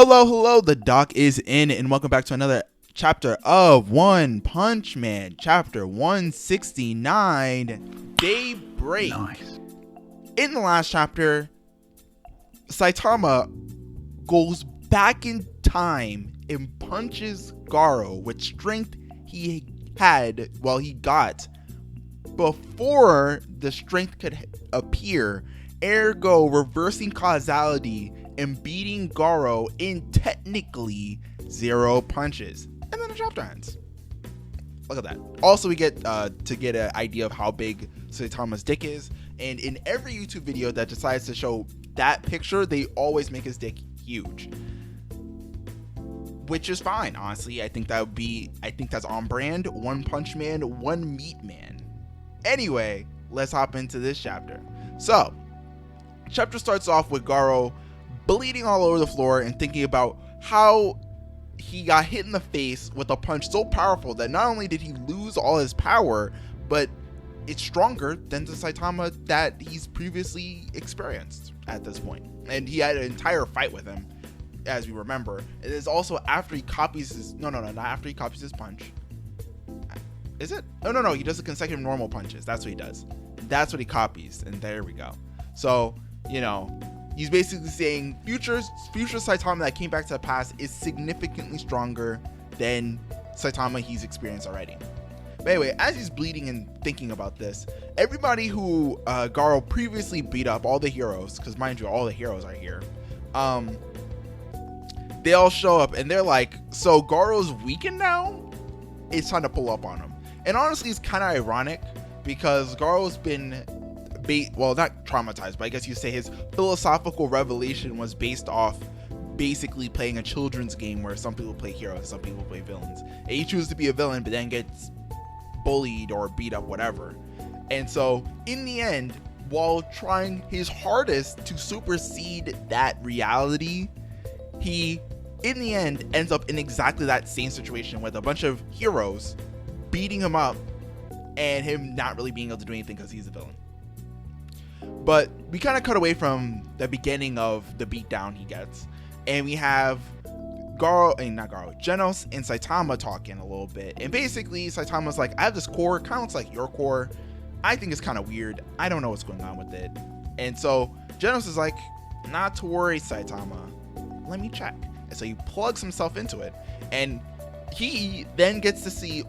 Hello, the doc is in, and welcome back to another chapter of One Punch Man, chapter 169, Daybreak. Nice. In the last chapter, Saitama goes back in time and punches Garo with strength he had, he got before the strength could appear, ergo reversing causality and beating Garo in technically 0 punches. And then the chapter ends. Look at that. Also, we get to get an idea of how big Saitama's dick is. And in every YouTube video that decides to show that picture, they always make his dick huge. Which is fine, honestly. I think that's on brand. One Punch Man, one Meat Man. Anyway, let's hop into this chapter. So, chapter starts off with Garo bleeding all over the floor and thinking about how he got hit in the face with a punch so powerful that not only did he lose all his power, but it's stronger than the Saitama that he's previously experienced at this point. And he had an entire fight with him, as we remember. It is also after he copies his... No, not after he copies his punch. Is it? No, he does the consecutive normal punches. That's what he does. That's what he copies, and there we go. So, he's basically saying future Saitama that came back to the past is significantly stronger than Saitama he's experienced already. But anyway, as he's bleeding and thinking about this, everybody who Garo previously beat up, all the heroes, because mind you, all the heroes are here, they all show up and they're like, so Garo's weakened now? It's time to pull up on him. And honestly, it's kind of ironic because Garo's been not traumatized, but I guess you say his philosophical revelation was based off basically playing a children's game where some people play heroes, some people play villains. And he chooses to be a villain, but then gets bullied or beat up, whatever. And so, in the end, while trying his hardest to supersede that reality, he, in the end, ends up in exactly that same situation with a bunch of heroes beating him up and him not really being able to do anything because he's a villain. But we kind of cut away from the beginning of the beatdown he gets, and we have Genos and Saitama talking a little bit. And basically, Saitama's like, I have this core, kind of looks like your core. I think it's kind of weird. I don't know what's going on with it. And so Genos is like, not to worry, Saitama. Let me check. And so he plugs himself into it, and he then gets to see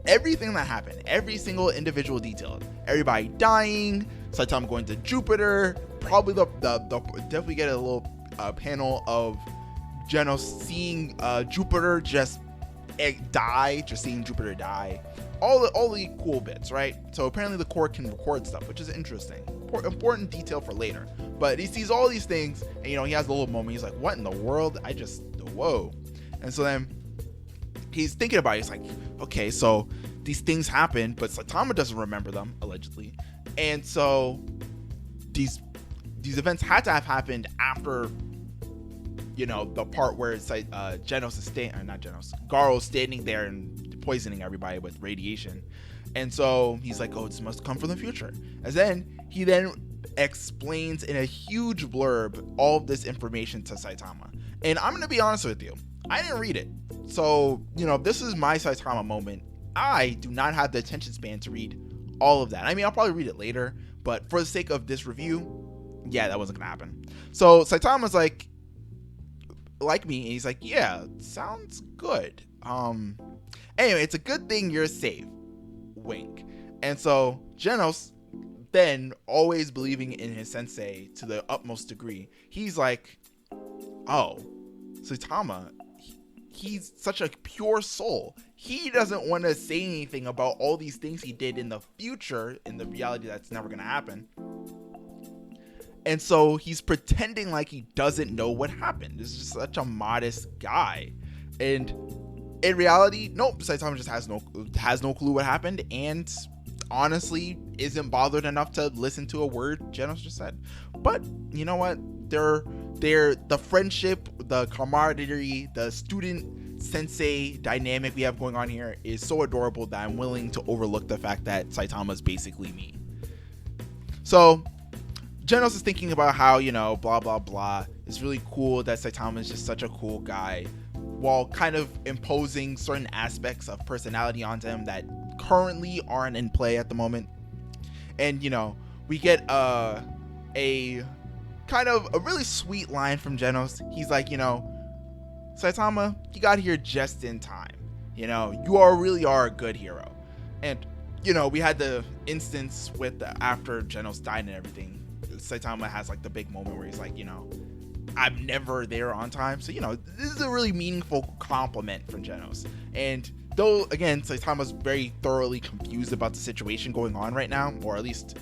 everything that happened, every single individual detail, everybody dying, Saitama going to Jupiter, probably definitely get a little panel of Genos seeing Jupiter just die, just seeing Jupiter die, all the cool bits, right? So apparently the core can record stuff, which is interesting, important detail for later. But he sees all these things, and he has a little moment. He's like, what in the world? Whoa. And so then he's thinking about it. He's like, okay, so these things happen, but Saitama doesn't remember them, allegedly. And so these events had to have happened after, the part where it's like Garo's standing there and poisoning everybody with radiation. And so he's like, oh, this must come from the future. And then he explains in a huge blurb all of this information to Saitama. And I'm going to be honest with you, I didn't read it. So, this is my Saitama moment. I do not have the attention span to read all of that. I mean, I'll probably read it later, but for the sake of this review, yeah, that wasn't gonna happen. So Saitama's like me, and he's like, yeah, sounds good. Anyway, it's a good thing you're safe. Wink. And so Genos, then always believing in his sensei to the utmost degree, he's like, oh, Saitama, he's such a pure soul. He doesn't want to say anything about all these things he did in the future, in the reality that's never going to happen. And so he's pretending like he doesn't know what happened. This is just such a modest guy. And in reality, nope, Saitama just has no clue what happened, and honestly isn't bothered enough to listen to a word Genos just said. But you know what? They're the friendship, the camaraderie, the student sensei dynamic we have going on here is so adorable that I'm willing to overlook the fact that Saitama is basically me. So Genos is thinking about how, blah, blah, blah. It's really cool that Saitama is just such a cool guy, while kind of imposing certain aspects of personality onto him that currently aren't in play at the moment. And, we get a kind of a really sweet line from Genos. He's like, Saitama, you got here just in time. You really are a good hero. And, we had the instance with after Genos died and everything. Saitama has like the big moment where he's like, I'm never there on time. So, this is a really meaningful compliment from Genos. And though, again, Saitama's very thoroughly confused about the situation going on right now, or at least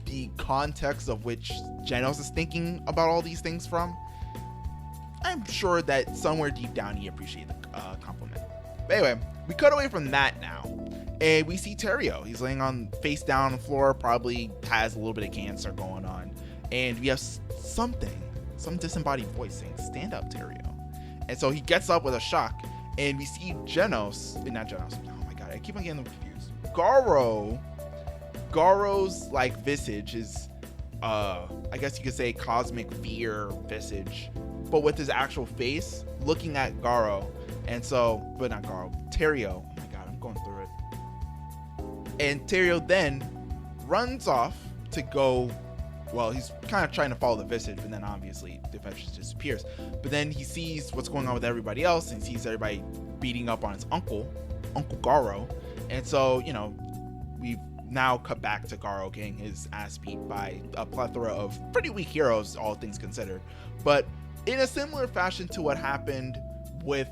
the context of which Genos is thinking about all these things from, I'm sure that somewhere deep down he appreciated the compliment. But anyway, we cut away from that now, and we see Terrio. He's laying on face down on the floor, probably has a little bit of cancer going on, and we have some disembodied voice saying, "Stand up, Terrio." And so he gets up with a shock, and we see not Genos. Oh my god, I keep on getting them confused. Garo's like visage is, I guess you could say cosmic fear visage, but with his actual face looking at Garo. And so, but not Garo, Terrio. Oh my god, I'm going through it. And Terrio then runs off to go, well, he's kind of trying to follow the visage, but then obviously the visage disappears. But then he sees what's going on with everybody else, and sees everybody beating up on his Uncle Garo. And so, we've now cut back to Garo getting his ass beat by a plethora of pretty weak heroes, all things considered. But in a similar fashion to what happened with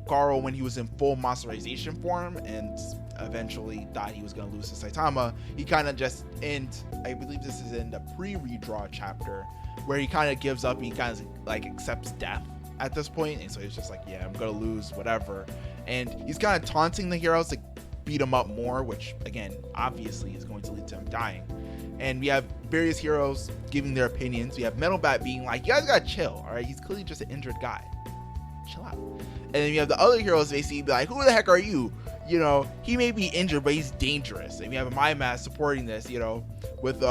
Garo when he was in full masterization form and eventually thought he was going to lose to Saitama, he kind of just, and I believe this is in the pre-redraw chapter, where he kind of gives up and he kind of like accepts death at this point. And so he's just like, yeah, I'm going to lose, whatever. And he's kind of taunting the heroes to beat him up more, which again, obviously is going to lead to him dying. And we have various heroes giving their opinions. We have Metal Bat being like, you guys gotta chill, all right? He's clearly just an injured guy. Chill out. And then you have the other heroes basically be like, who the heck are you? He may be injured, but he's dangerous. And we have a My Mask supporting this, with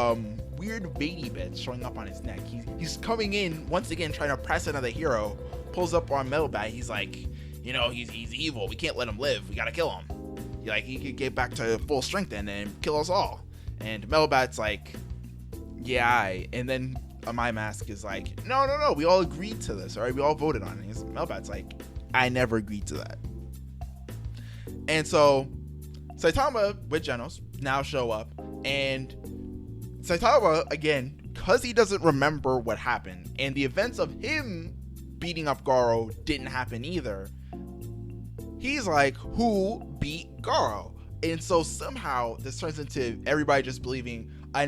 weird veiny bits showing up on his neck. He's coming in, once again, trying to press another hero, pulls up on Metal Bat. He's like, he's evil. We can't let him live. We gotta kill him. He could get back to full strength and kill us all. And Metal Bat's like, yeah, and then My Mask is like, no, we all agreed to this, all right? We all voted on it. Metal Bat's like, I never agreed to that. And so Saitama with Genos now show up, and Saitama, again, because he doesn't remember what happened, and the events of him beating up Garo didn't happen either, he's like, who beat Garo? And so somehow this turns into everybody just believing a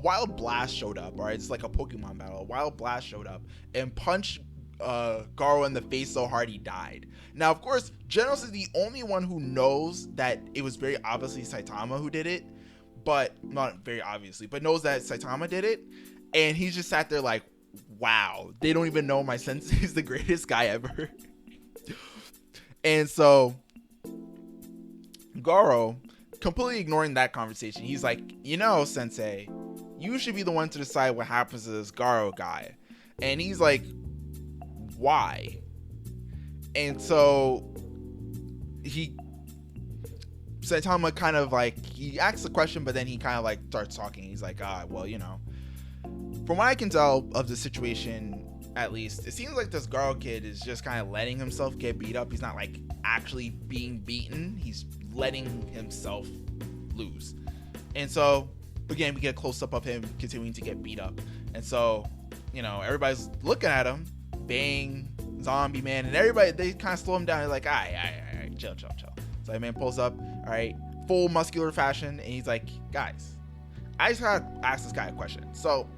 wild blast showed up, all right? It's like a Pokemon battle. A wild blast showed up and punched Garo in the face so hard he died. Now, of course, Genos is the only one who knows that it was very obviously Saitama who did it, but not very obviously, but knows that Saitama did it. And he's just sat there like, wow, they don't even know my sensei is the greatest guy ever. And so Garo, completely ignoring that conversation, he's like, Sensei, you should be the one to decide what happens to this Garo guy. And he's like, why? And so Saitama kind of like, he asks the question, but then he kind of like starts talking. He's like, well, from what I can tell of the situation, at least, it seems like this Garo kid is just kind of letting himself get beat up. He's not like actually being beaten. He's letting himself lose. And so, again, we get a close-up of him continuing to get beat up. And so, everybody's looking at him, Bang, Zombie Man, and everybody, they kind of slow him down. They're like, all right, chill. So that man pulls up, all right, full muscular fashion, and he's like, guys, I just gotta ask this guy a question. So,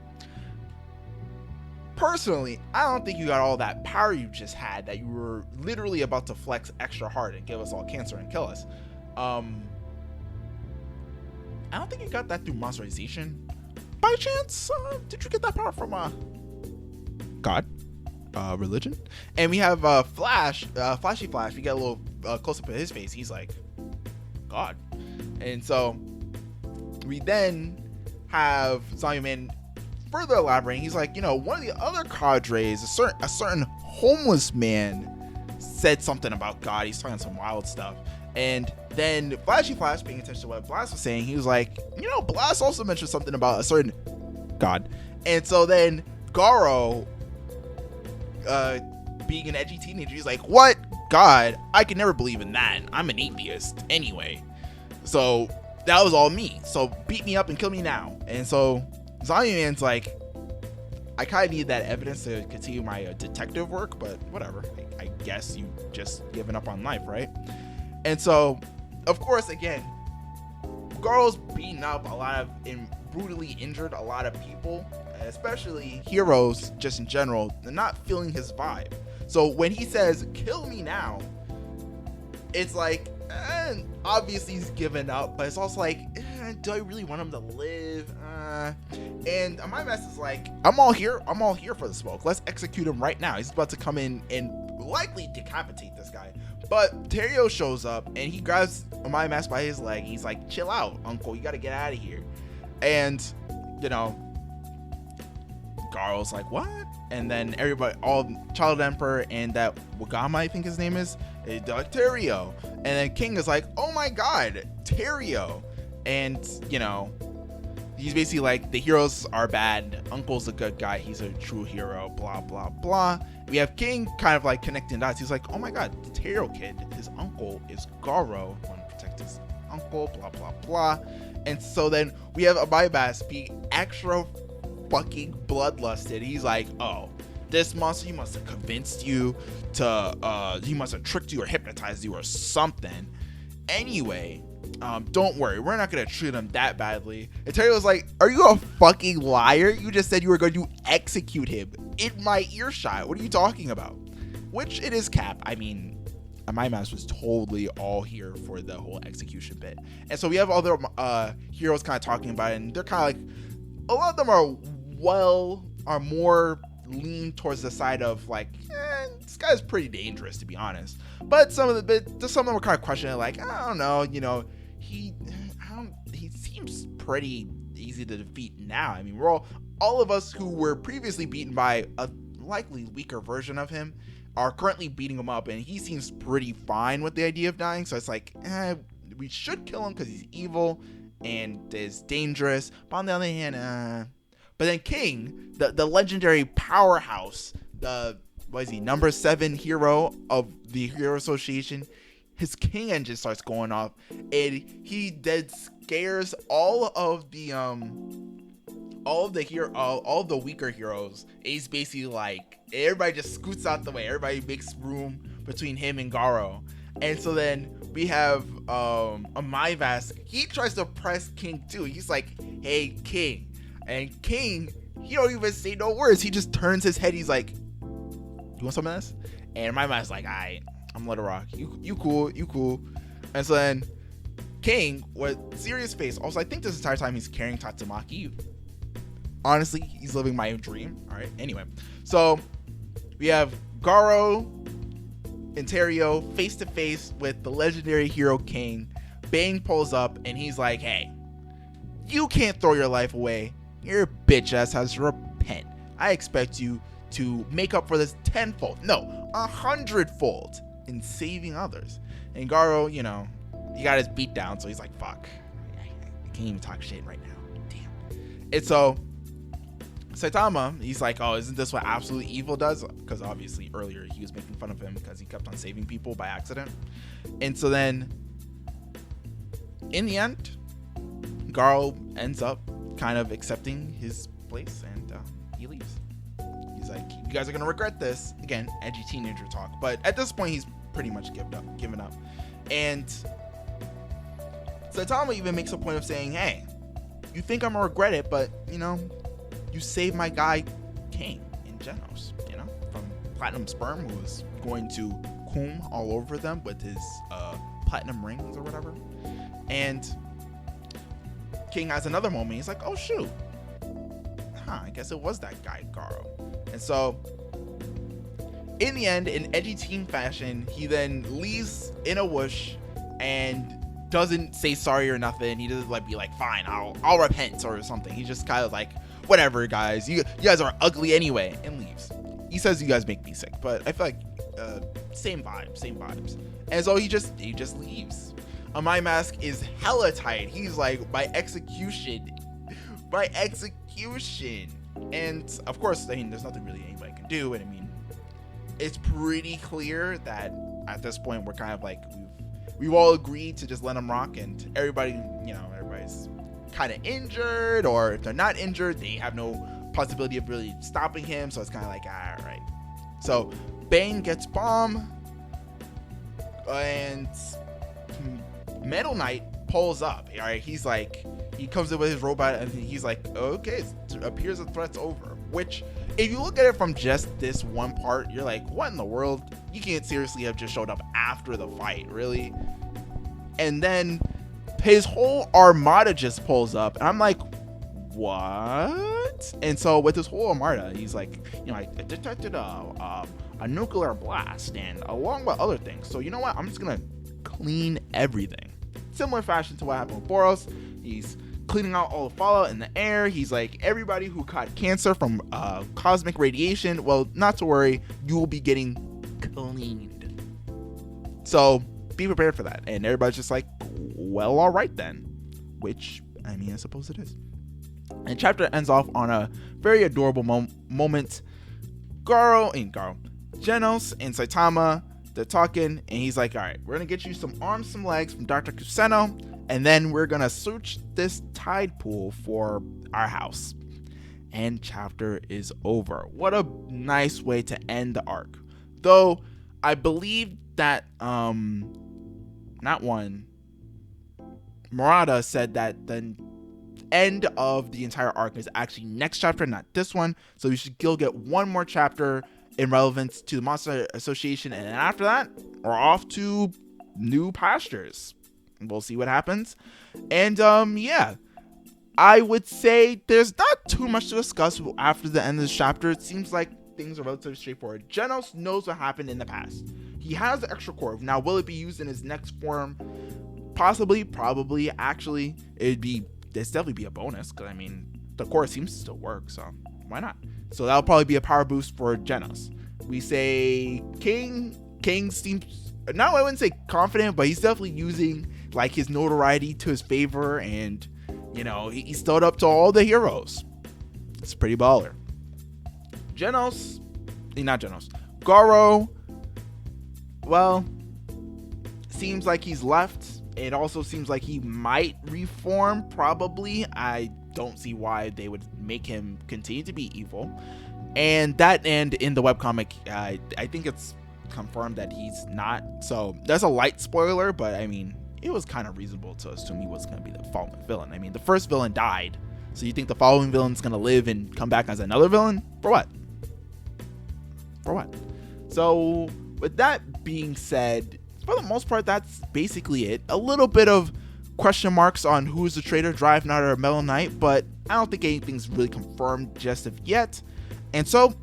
personally, I don't think you got all that power you just had, that you were literally about to flex extra hard and give us all cancer and kill us. I don't think you got that through masterization. By chance, did you get that power from God? Religion? And we have Flashy Flash. We get a little close up of his face. He's like, God. And so we then have Zombie Man further elaborating. He's like, one of the other cadres, a certain homeless man, said something about God. He's talking some wild stuff. And then Flashy Flash, paying attention to what Blast was saying, he was like, Blast also mentioned something about a certain God. And so then Garo, being an edgy teenager, he's like, what? God? I could never believe in that. I'm an atheist anyway. So that was all me. So beat me up and kill me now. And so Zombie Man's like, I kind of need that evidence to continue my detective work, but whatever. I guess you just given up on life, right? And so, of course, again, Garo's beaten up and brutally injured a lot of people, especially heroes just in general. They're not feeling his vibe. So when he says, kill me now, it's like, obviously he's given up, but it's also like, do I really want him to live? And my mess is like, I'm all here for the smoke. Let's execute him right now. He's about to come in and likely decapitate this guy. But Terrio shows up and he grabs my mess by his leg. He's like, chill out, uncle, you gotta get out of here. And Garo's like, what? And then everybody, all Child Emperor and that Wagama, I think his name is like, Terrio. And then King is like, oh my god, Terrio. And he's basically like, the heroes are bad, Uncle's a good guy, he's a true hero, blah blah blah. We have King kind of like connecting dots. He's like, oh my god, the Terrio kid, his uncle is Garo, want to protect his uncle, blah blah blah. And so then we have Abaibas be extra fucking bloodlusted. He's like, oh, this monster, he must have convinced you to he must have tricked you or hypnotized you or something. Anyway, don't worry, we're not gonna treat him that badly. And Terry was like, are you a fucking liar? You just said you were going to execute him in my earshot. What are you talking about? Which it is cap. I mean, my mask was totally all here for the whole execution bit. And so we have other heroes kind of talking about it, and they're kind of like, a lot of them are more lean towards the side of like, this guy's pretty dangerous, to be honest. But some of them were kind of questioning, like, I don't know, he seems pretty easy to defeat now. I mean, we're all of us who were previously beaten by a likely weaker version of him are currently beating him up, and he seems pretty fine with the idea of dying. So it's like, we should kill him because he's evil and is dangerous. But on the other hand, but then King, the legendary powerhouse, number 7 hero of the Hero Association, his King engine starts going off, and he dead scares all of the weaker heroes. He's basically like, everybody just scoots out the way. Everybody makes room between him and Garo. And so then we have Maivas. He tries to press King too. He's like, hey, King. And King, he don't even say no words. He just turns his head. He's like, you want some of this? And Maivas like, alright, I'm let it rock. You cool. And so then King, with serious face, also I think this entire time he's carrying Tatsumaki. Honestly, he's living my dream. Alright, anyway. So we have Garo and Terrio face to face with the legendary hero King. Bang pulls up and he's like, hey, you can't throw your life away. Your bitch ass has to repent. I expect you to make up for this 10-fold, no, 100-fold in saving others. And Garo, he got his beat down, so he's like, fuck, I can't even talk shit right now. Damn. And so Saitama, he's like, oh, isn't this what absolute evil does? Because obviously earlier he was making fun of him because he kept on saving people by accident. And so then in the end, Garo ends up kind of accepting his place, and he leaves. He's like, you guys are gonna regret this. Again, edgy teenager talk, but at this point he's pretty much given up. And Saitama even makes a point of saying, hey, you think I'm gonna regret it, but you saved my guy King in Genos, from Platinum Sperm, who was going to cum all over them with his platinum rings or whatever. And King has another moment. He's like, oh shoot, I guess it was that guy Garo. And so in the end, in edgy teen fashion, he then leaves in a whoosh, and doesn't say sorry or nothing. He doesn't like be like, fine, I'll repent or something. He's just kind of like, whatever, guys. You guys are ugly anyway, and leaves. He says you guys make me sick, but I feel like same vibes. And so he just leaves. My Mask is hella tight. He's like, by execution. And of course, I mean, there's nothing really anybody can do. And I mean, it's pretty clear that at this point we're kind of like we've all agreed to just let him rock, and everybody's kind of injured, or if they're not injured, they have no possibility of really stopping him. So it's kind of like, all right. So Bane gets bomb, and Metal Knight pulls up. All right, he's like, he comes in with his robot, and he's like, okay, it appears the threat's over. Which, if you look at it from just this one part, you're like, what in the world? You can't seriously have just showed up after the fight, really? And then his whole armada just pulls up, and I'm like, what? And so with his whole armada, he's like, I detected a nuclear blast, and along with other things. So you know what? I'm just gonna clean everything. Similar fashion to what happened with Boros. He's cleaning out all the fallout in the air. He's like, everybody who caught cancer from cosmic radiation, well, not to worry, you will be getting cleaned. So be prepared for that. And everybody's just like, well, all right then. Which, I mean, I suppose it is. And chapter ends off on a very adorable moment. Genos and Saitama, they're talking, and he's like, all right, we're gonna get you some arms, some legs from Dr. Kuseno, and then we're gonna search this tide pool for our house. And chapter is over. What a nice way to end the arc. Though I believe that Murata said that the end of the entire arc is actually next chapter, not this one. So we should still get one more chapter in relevance to the Monster Association, and then after that, we're off to new pastures. We'll see what happens. And yeah, I would say there's not too much to discuss after the end of this chapter. It seems like things are relatively straightforward. Genos knows what happened in the past. He has the extra core. Now, will it be used in his next form? Possibly, probably. Actually, there'd definitely be a bonus, because I mean, the core seems to still work, so why not? So that'll probably be a power boost for Genos. We say King seems, I wouldn't say confident, but he's definitely using like his notoriety to his favor, and he stood up to all the heroes. It's pretty baller. Garo, well, seems like he's left. It also seems like he might reform, probably. I don't see why they would make him continue to be evil. And in the webcomic, I think it's confirmed that he's not. So that's a light spoiler, but I mean, it was kind of reasonable to assume he was going to be the following villain. I mean, the first villain died. So you think the following villain's going to live and come back as another villain? For what? So with that being said, for the most part, that's basically it. A little bit of question marks on who's the traitor, Drive Knight or Metal Knight, but I don't think anything's really confirmed just of yet. And so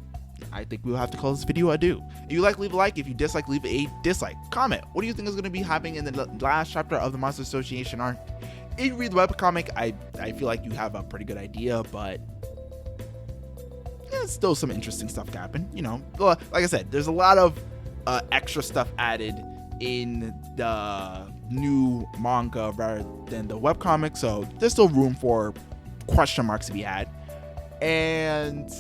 I think we'll have to call this video a do. If you like, leave a like. If you dislike, leave a dislike. Comment, what do you think is going to be happening in the last chapter of the Monster Association arc? If you read the webcomic, I feel like you have a pretty good idea, but there's still some interesting stuff to happen. Like I said, there's a lot of extra stuff added in the new manga rather than the webcomic, so there's still room for question marks to be had. And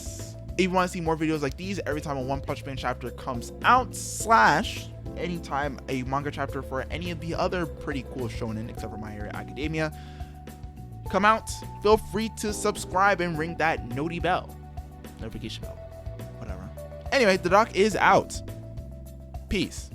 if you want to see more videos like these every time a One Punch Man chapter comes out, / anytime a manga chapter for any of the other pretty cool shonen except for My Hero Academia come out, feel free to subscribe and ring that notification bell, whatever. Anyway, the doc is out. Peace.